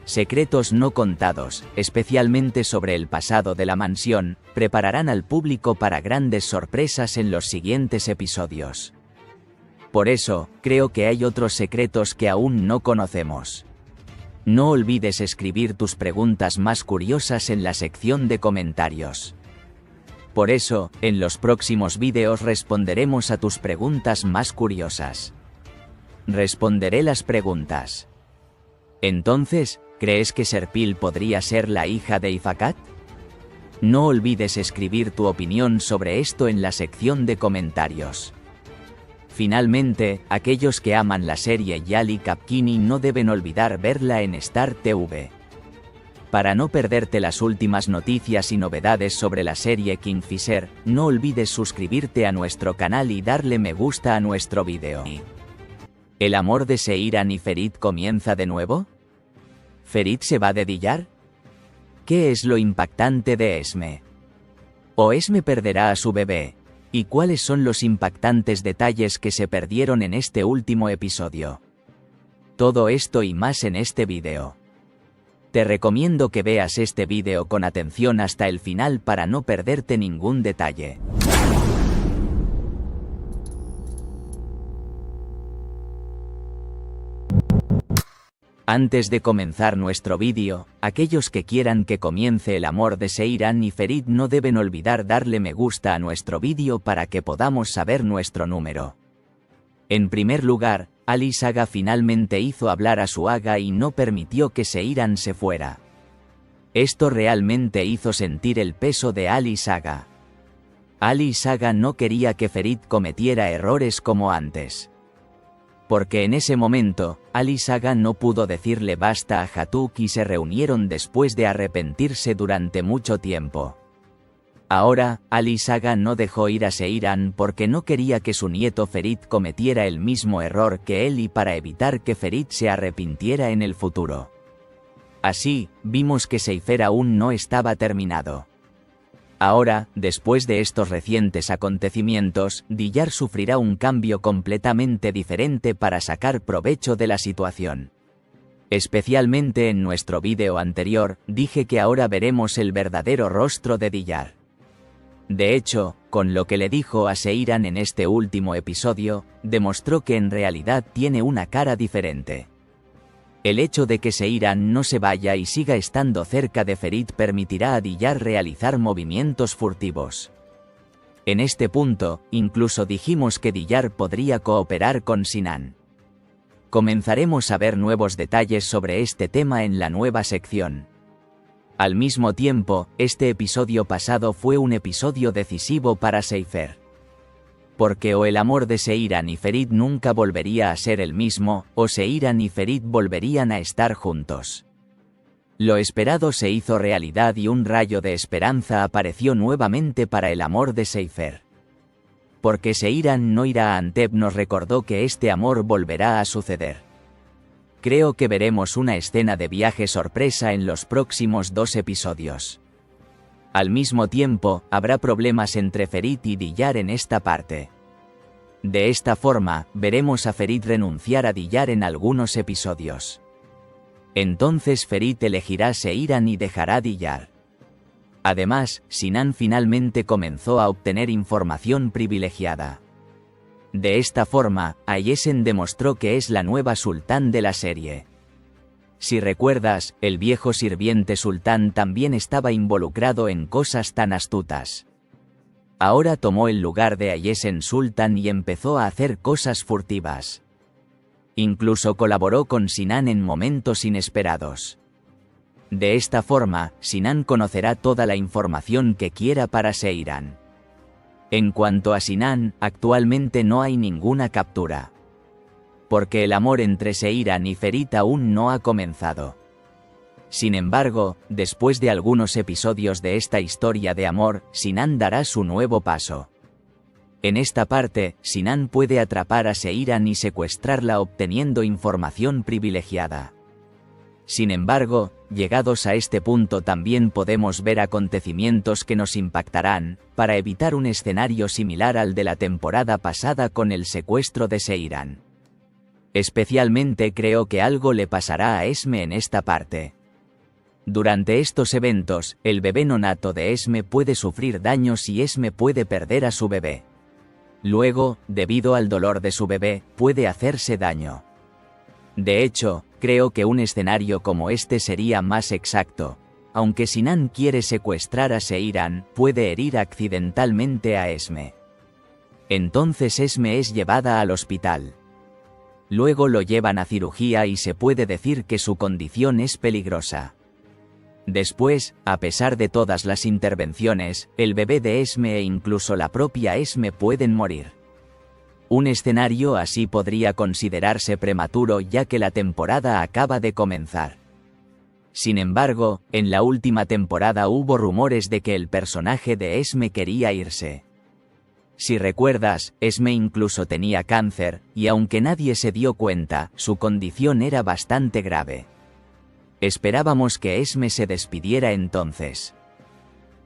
Secretos no contados, especialmente sobre el pasado de la mansión, prepararán al público para grandes sorpresas en los siguientes episodios. Por eso, creo que hay otros secretos que aún no conocemos. No olvides escribir tus preguntas más curiosas en la sección de comentarios. Por eso, en los próximos vídeos responderemos a tus preguntas más curiosas. Responderé las preguntas. Entonces, ¿crees que Serpil podría ser la hija de Ifakat? No olvides escribir tu opinión sobre esto en la sección de comentarios. Finalmente, aquellos que aman la serie Yali Kapkini no deben olvidar verla en Star TV. Para no perderte las últimas noticias y novedades sobre la serie Kingfisher, no olvides suscribirte a nuestro canal y darle me gusta a nuestro vídeo. ¿El amor de Seiran y Ferit comienza de nuevo? ¿Ferit se va de Diyar? ¿Qué es lo impactante de Esme? ¿O Esme perderá a su bebé? ¿Y cuáles son los impactantes detalles que se perdieron en este último episodio? Todo esto y más en este vídeo. Te recomiendo que veas este vídeo con atención hasta el final para no perderte ningún detalle. Antes de comenzar nuestro vídeo, aquellos que quieran que comience el amor de Seiran y Ferit no deben olvidar darle me gusta a nuestro vídeo para que podamos saber nuestro número. En primer lugar, Ali Saga finalmente hizo hablar a su Aga y no permitió que Seiran se fuera. Esto realmente hizo sentir el peso de Ali Saga. Ali Saga no quería que Ferit cometiera errores como antes. Porque en ese momento, Ali Saga no pudo decirle basta a Hatuk y se reunieron después de arrepentirse durante mucho tiempo. Ahora, Ali Saga no dejó ir a Seiran porque no quería que su nieto Ferit cometiera el mismo error que él y para evitar que Ferit se arrepintiera en el futuro. Así, vimos que Seifer aún no estaba terminado. Ahora, después de estos recientes acontecimientos, Diyar sufrirá un cambio completamente diferente para sacar provecho de la situación. Especialmente en nuestro vídeo anterior, dije que ahora veremos el verdadero rostro de Diyar. De hecho, con lo que le dijo a Seiran en este último episodio, demostró que en realidad tiene una cara diferente. El hecho de que Seiran no se vaya y siga estando cerca de Ferit permitirá a Diyar realizar movimientos furtivos. En este punto, incluso dijimos que Diyar podría cooperar con Sinan. Comenzaremos a ver nuevos detalles sobre este tema en la nueva sección. Al mismo tiempo, este episodio pasado fue un episodio decisivo para Seifer. Porque o el amor de Seiran y Ferit nunca volvería a ser el mismo, o Seiran y Ferit volverían a estar juntos. Lo esperado se hizo realidad y un rayo de esperanza apareció nuevamente para el amor de Seifer. Porque Seiran no irá a Antep nos recordó que este amor volverá a suceder. Creo que veremos una escena de viaje sorpresa en los próximos 2 episodios. Al mismo tiempo, habrá problemas entre Ferit y Diyar en esta parte. De esta forma, veremos a Ferit renunciar a Diyar en algunos episodios. Entonces Ferit elegirá Seiran y dejará Diyar. Además, Sinan finalmente comenzó a obtener información privilegiada. De esta forma, Ayesen demostró que es la nueva sultán de la serie. Si recuerdas, el viejo sirviente sultán también estaba involucrado en cosas tan astutas. Ahora tomó el lugar de Ayesen Sultan y empezó a hacer cosas furtivas. Incluso colaboró con Sinan en momentos inesperados. De esta forma, Sinan conocerá toda la información que quiera para Seiran. En cuanto a Sinan, actualmente no hay ninguna captura. Porque el amor entre Seiran y Ferit aún no ha comenzado. Sin embargo, después de algunos episodios de esta historia de amor, Sinan dará su nuevo paso. En esta parte, Sinan puede atrapar a Seiran y secuestrarla obteniendo información privilegiada. Sin embargo, llegados a este punto también podemos ver acontecimientos que nos impactarán, para evitar un escenario similar al de la temporada pasada con el secuestro de Seiran. Especialmente creo que algo le pasará a Esme en esta parte. Durante estos eventos, el bebé nonato de Esme puede sufrir daños y Esme puede perder a su bebé. Luego, debido al dolor de su bebé, puede hacerse daño. De hecho, creo que un escenario como este sería más exacto. Aunque Sinan quiere secuestrar a Seiran, puede herir accidentalmente a Esme. Entonces Esme es llevada al hospital. Luego lo llevan a cirugía y se puede decir que su condición es peligrosa. Después, a pesar de todas las intervenciones, el bebé de Esme e incluso la propia Esme pueden morir. Un escenario así podría considerarse prematuro ya que la temporada acaba de comenzar. Sin embargo, en la última temporada hubo rumores de que el personaje de Esme quería irse. Si recuerdas, Esme incluso tenía cáncer, y aunque nadie se dio cuenta, su condición era bastante grave. Esperábamos que Esme se despidiera entonces.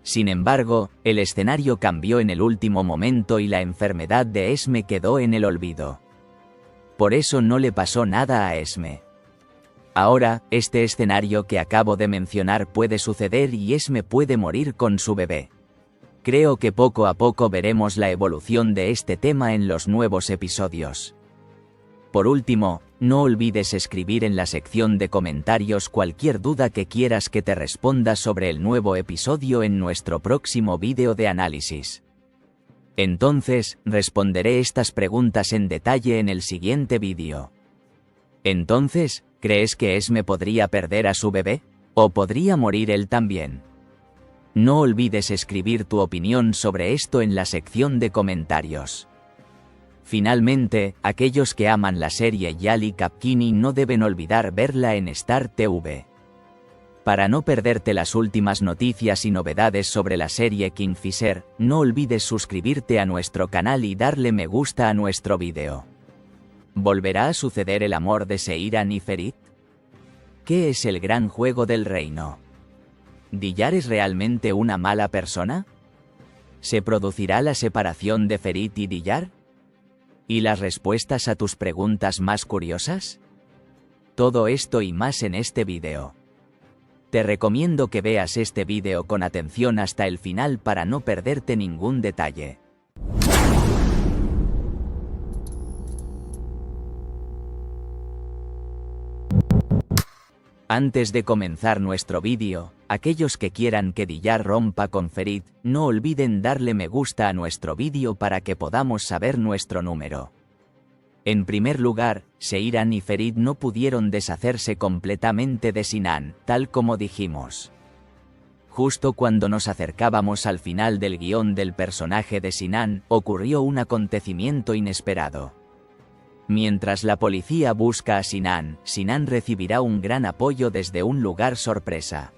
Sin embargo, el escenario cambió en el último momento y la enfermedad de Esme quedó en el olvido. Por eso no le pasó nada a Esme. Ahora, este escenario que acabo de mencionar puede suceder y Esme puede morir con su bebé. Creo que poco a poco veremos la evolución de este tema en los nuevos episodios. Por último, no olvides escribir en la sección de comentarios cualquier duda que quieras que te responda sobre el nuevo episodio en nuestro próximo vídeo de análisis. Entonces, responderé estas preguntas en detalle en el siguiente vídeo. Entonces, ¿crees que Esme podría perder a su bebé? O podría morir él también. No olvides escribir tu opinión sobre esto en la sección de comentarios. Finalmente, aquellos que aman la serie Yali Kapkini no deben olvidar verla en Star TV. Para no perderte las últimas noticias y novedades sobre la serie Kingfisher, no olvides suscribirte a nuestro canal y darle me gusta a nuestro vídeo. ¿Volverá a suceder el amor de Seiran y Ferit? ¿Qué es el gran juego del reino? ¿Diyar es realmente una mala persona? ¿Se producirá la separación de Ferit y Diyar? ¿Y las respuestas a tus preguntas más curiosas? Todo esto y más en este vídeo. Te recomiendo que veas este vídeo con atención hasta el final para no perderte ningún detalle. Antes de comenzar nuestro vídeo, aquellos que quieran que Diyar rompa con Ferit, no olviden darle me gusta a nuestro vídeo para que podamos saber nuestro número. En primer lugar, Seiran y Ferit no pudieron deshacerse completamente de Sinan, tal como dijimos. Justo cuando nos acercábamos al final del guión del personaje de Sinan, ocurrió un acontecimiento inesperado. Mientras la policía busca a Sinan, Sinan recibirá un gran apoyo desde un lugar sorpresa.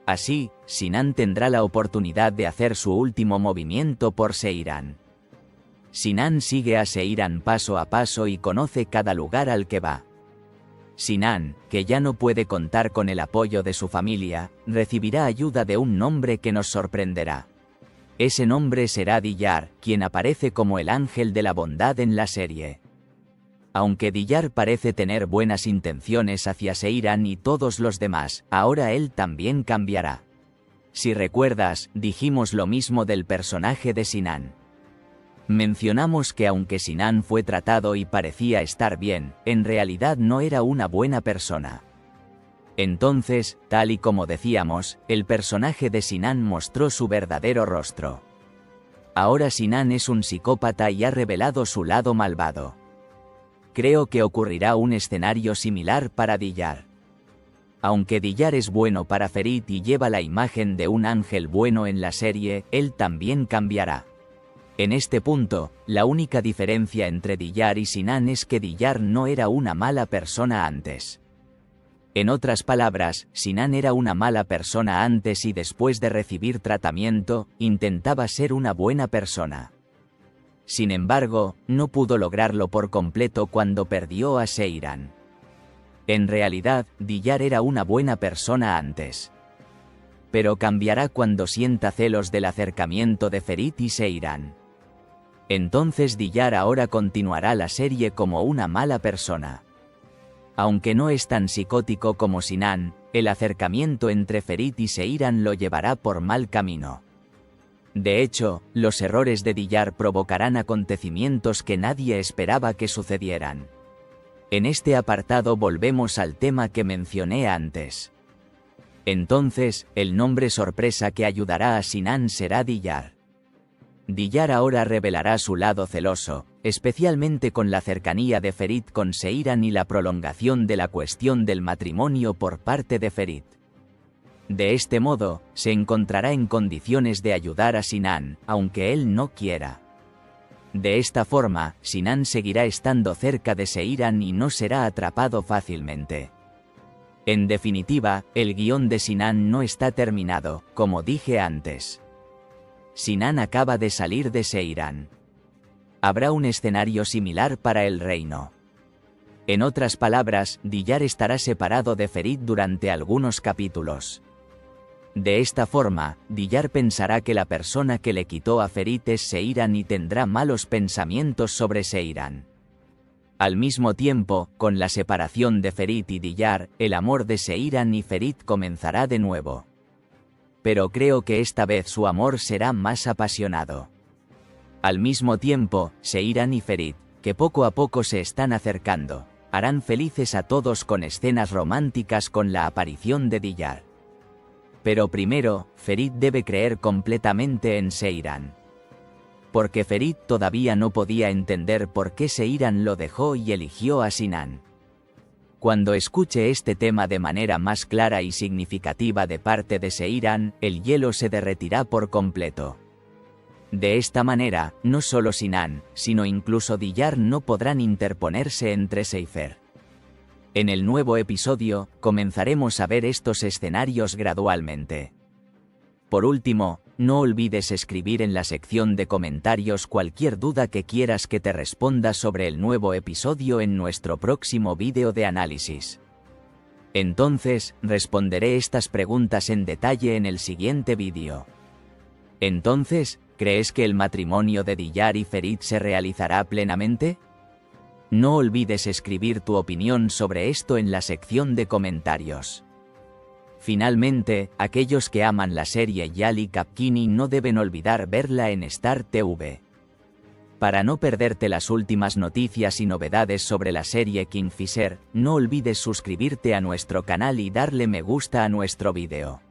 Así, Sinan tendrá la oportunidad de hacer su último movimiento por Seiran. Sinan sigue a Seiran paso a paso y conoce cada lugar al que va. Sinan, que ya no puede contar con el apoyo de su familia, recibirá ayuda de un nombre que nos sorprenderá. Ese nombre será Diyar, quien aparece como el ángel de la bondad en la serie. Aunque Diyar parece tener buenas intenciones hacia Seiran y todos los demás, ahora él también cambiará. Si recuerdas, dijimos lo mismo del personaje de Sinan. Mencionamos que aunque Sinan fue tratado y parecía estar bien, en realidad no era una buena persona. Entonces, tal y como decíamos, el personaje de Sinan mostró su verdadero rostro. Ahora Sinan es un psicópata y ha revelado su lado malvado. Creo que ocurrirá un escenario similar para Diyar. Aunque Diyar es bueno para Ferit y lleva la imagen de un ángel bueno en la serie, él también cambiará. En este punto, la única diferencia entre Diyar y Sinan es que Diyar no era una mala persona antes. En otras palabras, Sinan era una mala persona antes y después de recibir tratamiento, intentaba ser una buena persona. Sin embargo, no pudo lograrlo por completo cuando perdió a Seiran. En realidad, Diyar era una buena persona antes. Pero cambiará cuando sienta celos del acercamiento de Ferit y Seiran. Entonces Diyar ahora continuará la serie como una mala persona. Aunque no es tan psicótico como Sinan, el acercamiento entre Ferit y Seiran lo llevará por mal camino. De hecho, los errores de Diyar provocarán acontecimientos que nadie esperaba que sucedieran. En este apartado volvemos al tema que mencioné antes. Entonces, el nombre sorpresa que ayudará a Sinan será Diyar. Diyar ahora revelará su lado celoso, especialmente con la cercanía de Ferit con Seiran y la prolongación de la cuestión del matrimonio por parte de Ferit. De este modo, se encontrará en condiciones de ayudar a Sinan, aunque él no quiera. De esta forma, Sinan seguirá estando cerca de Seiran y no será atrapado fácilmente. En definitiva, el guión de Sinan no está terminado, como dije antes. Sinan acaba de salir de Seiran. Habrá un escenario similar para el reino. En otras palabras, Diyar estará separado de Ferit durante algunos capítulos. De esta forma, Diyar pensará que la persona que le quitó a Ferit es Seiran y tendrá malos pensamientos sobre Seiran. Al mismo tiempo, con la separación de Ferit y Diyar, el amor de Seiran y Ferit comenzará de nuevo. Pero creo que esta vez su amor será más apasionado. Al mismo tiempo, Seiran y Ferit, que poco a poco se están acercando, harán felices a todos con escenas románticas con la aparición de Diyar. Pero primero, Ferit debe creer completamente en Seiran. Porque Ferit todavía no podía entender por qué Seiran lo dejó y eligió a Sinan. Cuando escuche este tema de manera más clara y significativa de parte de Seiran, el hielo se derretirá por completo. De esta manera, no solo Sinan, sino incluso Diyar no podrán interponerse entre Seifer. En el nuevo episodio, comenzaremos a ver estos escenarios gradualmente. Por último, no olvides escribir en la sección de comentarios cualquier duda que quieras que te responda sobre el nuevo episodio en nuestro próximo vídeo de análisis. Entonces, responderé estas preguntas en detalle en el siguiente vídeo. Entonces, ¿crees que el matrimonio de Diyar y Ferit se realizará plenamente? No olvides escribir tu opinión sobre esto en la sección de comentarios. Finalmente, aquellos que aman la serie Yali Kapkini no deben olvidar verla en Star TV. Para no perderte las últimas noticias y novedades sobre la serie Kingfisher, no olvides suscribirte a nuestro canal y darle me gusta a nuestro vídeo.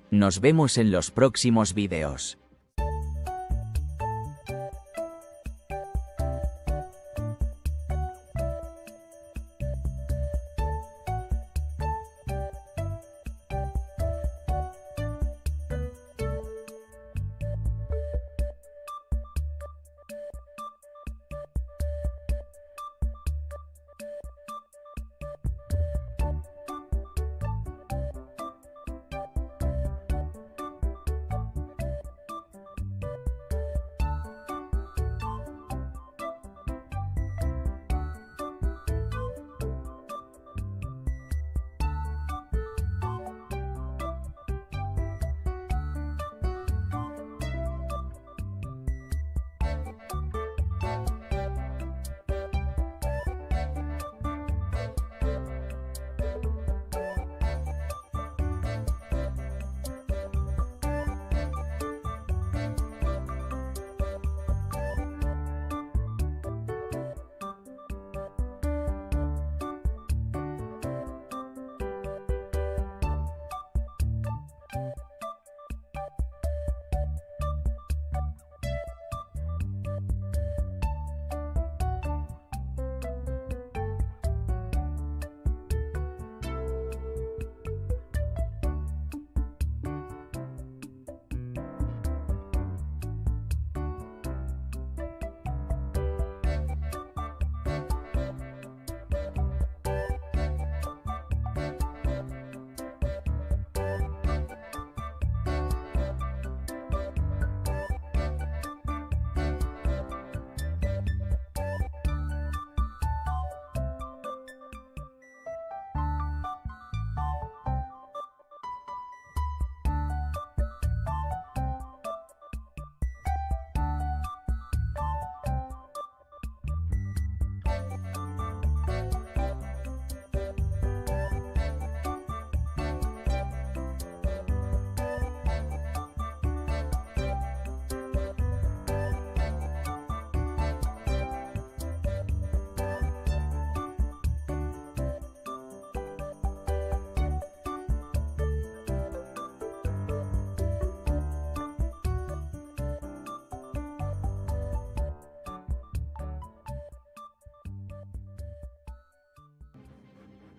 Nos vemos en los próximos vídeos.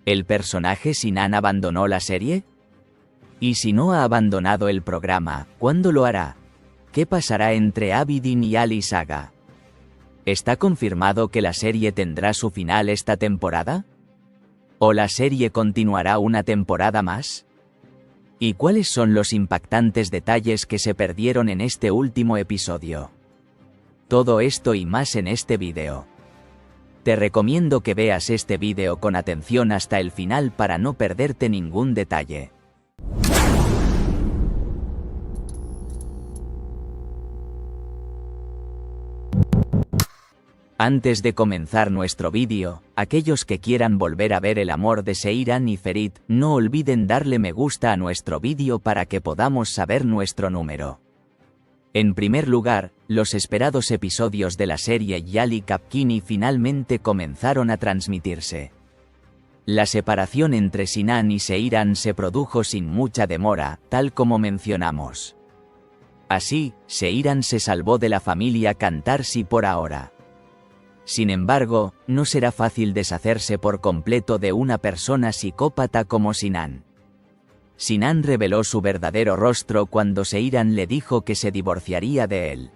¿El personaje Sinan abandonó la serie? Y si no ha abandonado el programa, ¿cuándo lo hará? ¿Qué pasará entre Abidin y Ali Saga? ¿Está confirmado que la serie tendrá su final esta temporada? ¿O la serie continuará una temporada más? ¿Y cuáles son los impactantes detalles que se perdieron en este último episodio? Todo esto y más en este vídeo. Te recomiendo que veas este vídeo con atención hasta el final para no perderte ningún detalle. Antes de comenzar nuestro vídeo, aquellos que quieran volver a ver el amor de Seiran y Ferit, no olviden darle me gusta a nuestro vídeo para que podamos saber nuestro número. En primer lugar, los esperados episodios de la serie Yali Kapkini finalmente comenzaron a transmitirse. La separación entre Sinan y Seiran se produjo sin mucha demora, tal como mencionamos. Así, Seiran se salvó de la familia Kantarsi por ahora. Sin embargo, no será fácil deshacerse por completo de una persona psicópata como Sinan. Sinan reveló su verdadero rostro cuando Seiran le dijo que se divorciaría de él.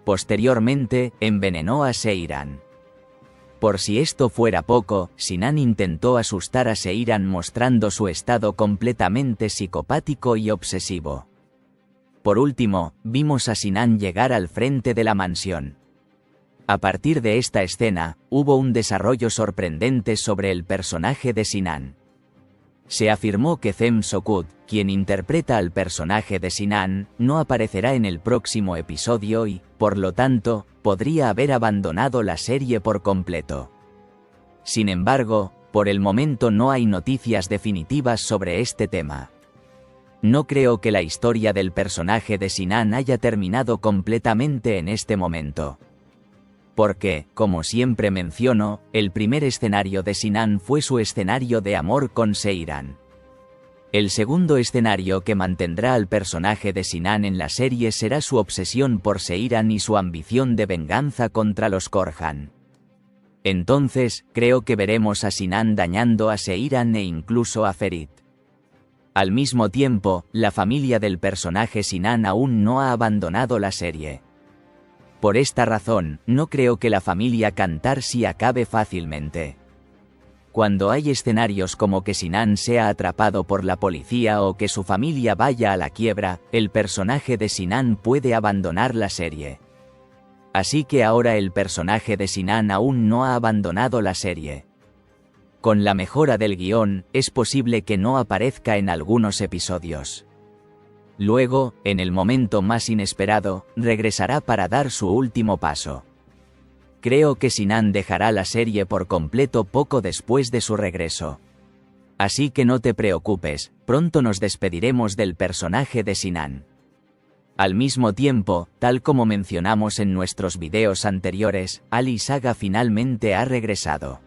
Posteriormente, envenenó a Seiran. Por si esto fuera poco, Sinan intentó asustar a Seiran mostrando su estado completamente psicopático y obsesivo. Por último, vimos a Sinan llegar al frente de la mansión. A partir de esta escena, hubo un desarrollo sorprendente sobre el personaje de Sinan. Se afirmó que Them Sokut, quien interpreta al personaje de Sinan, no aparecerá en el próximo episodio y, por lo tanto, podría haber abandonado la serie por completo. Sin embargo, por el momento no hay noticias definitivas sobre este tema. No creo que la historia del personaje de Sinan haya terminado completamente en este momento. Porque, como siempre menciono, el primer escenario de Sinan fue su escenario de amor con Seiran. El segundo escenario que mantendrá al personaje de Sinan en la serie será su obsesión por Seiran y su ambición de venganza contra los Korhan. Entonces, creo que veremos a Sinan dañando a Seiran e incluso a Ferit. Al mismo tiempo, la familia del personaje Sinan aún no ha abandonado la serie. Por esta razón, no creo que la familia Kantarsi acabe fácilmente. Cuando hay escenarios como que Sinan sea atrapado por la policía o que su familia vaya a la quiebra, el personaje de Sinan puede abandonar la serie. Así que ahora el personaje de Sinan aún no ha abandonado la serie. Con la mejora del guión, es posible que no aparezca en algunos episodios. Luego, en el momento más inesperado, regresará para dar su último paso. Creo que Sinan dejará la serie por completo poco después de su regreso. Así que no te preocupes, pronto nos despediremos del personaje de Sinan. Al mismo tiempo, tal como mencionamos en nuestros videos anteriores, Ali Saga finalmente ha regresado.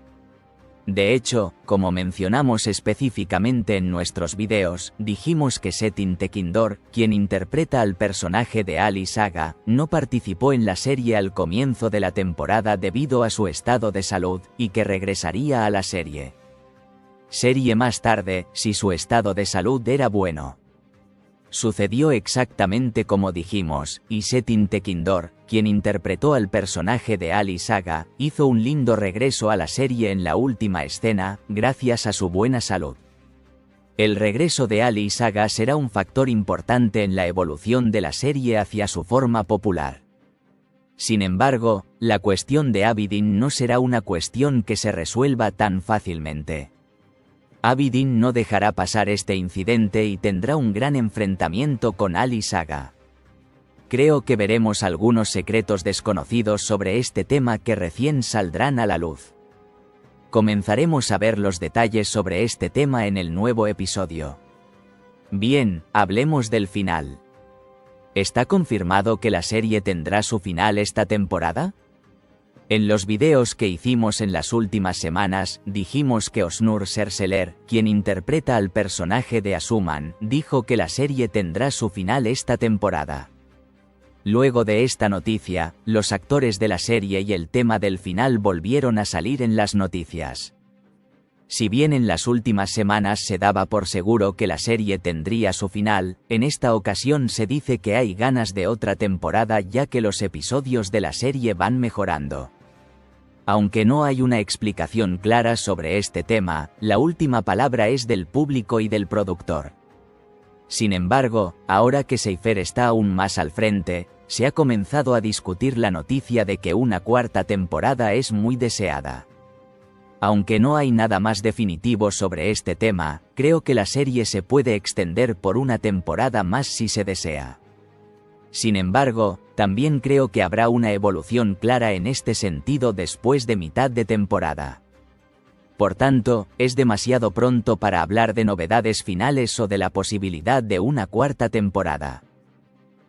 De hecho, como mencionamos específicamente en nuestros videos, dijimos que Setin Tekindor, quien interpreta al personaje de Ali Saga, no participó en la serie al comienzo de la temporada debido a su estado de salud, y que regresaría a la serie más tarde, si su estado de salud era bueno. Sucedió exactamente como dijimos, y Setin Tekindor, quien interpretó al personaje de Ali Saga, hizo un lindo regreso a la serie en la última escena, gracias a su buena salud. El regreso de Ali Saga será un factor importante en la evolución de la serie hacia su forma popular. Sin embargo, la cuestión de Abidin no será una cuestión que se resuelva tan fácilmente. Abidin no dejará pasar este incidente y tendrá un gran enfrentamiento con Ali Saga. Creo que veremos algunos secretos desconocidos sobre este tema que recién saldrán a la luz. Comenzaremos a ver los detalles sobre este tema en el nuevo episodio. Bien, hablemos del final. ¿Está confirmado que la serie tendrá su final esta temporada? En los videos que hicimos en las últimas semanas, dijimos que Osnur Serseler, quien interpreta al personaje de Asuman, dijo que la serie tendrá su final esta temporada. Luego de esta noticia, los actores de la serie y el tema del final volvieron a salir en las noticias. Si bien en las últimas semanas se daba por seguro que la serie tendría su final, en esta ocasión se dice que hay ganas de otra temporada ya que los episodios de la serie van mejorando. Aunque no hay una explicación clara sobre este tema, la última palabra es del público y del productor. Sin embargo, ahora que Seifer está aún más al frente, se ha comenzado a discutir la noticia de que una cuarta temporada es muy deseada. Aunque no hay nada más definitivo sobre este tema, creo que la serie se puede extender por una temporada más si se desea. Sin embargo, también creo que habrá una evolución clara en este sentido después de mitad de temporada. Por tanto, es demasiado pronto para hablar de novedades finales o de la posibilidad de una cuarta temporada.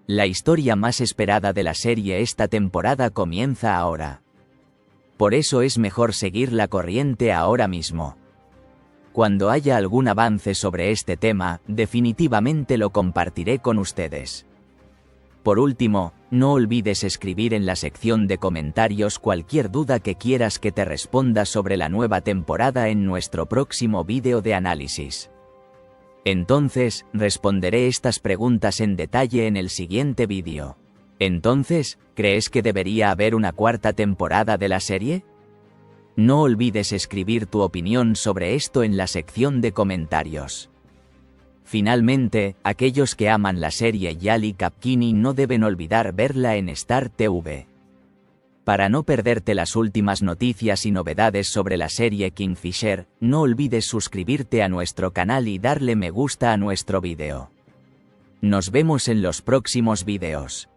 La historia más esperada de la serie esta temporada comienza ahora. Por eso es mejor seguir la corriente ahora mismo. Cuando haya algún avance sobre este tema, definitivamente lo compartiré con ustedes. Por último, no olvides escribir en la sección de comentarios cualquier duda que quieras que te responda sobre la nueva temporada en nuestro próximo vídeo de análisis. Entonces, responderé estas preguntas en detalle en el siguiente vídeo. Entonces, ¿crees que debería haber una cuarta temporada de la serie? No olvides escribir tu opinión sobre esto en la sección de comentarios. Finalmente, aquellos que aman la serie Yali Kapkini no deben olvidar verla en Star TV. Para no perderte las últimas noticias y novedades sobre la serie Kingfisher, no olvides suscribirte a nuestro canal y darle me gusta a nuestro vídeo. Nos vemos en los próximos vídeos.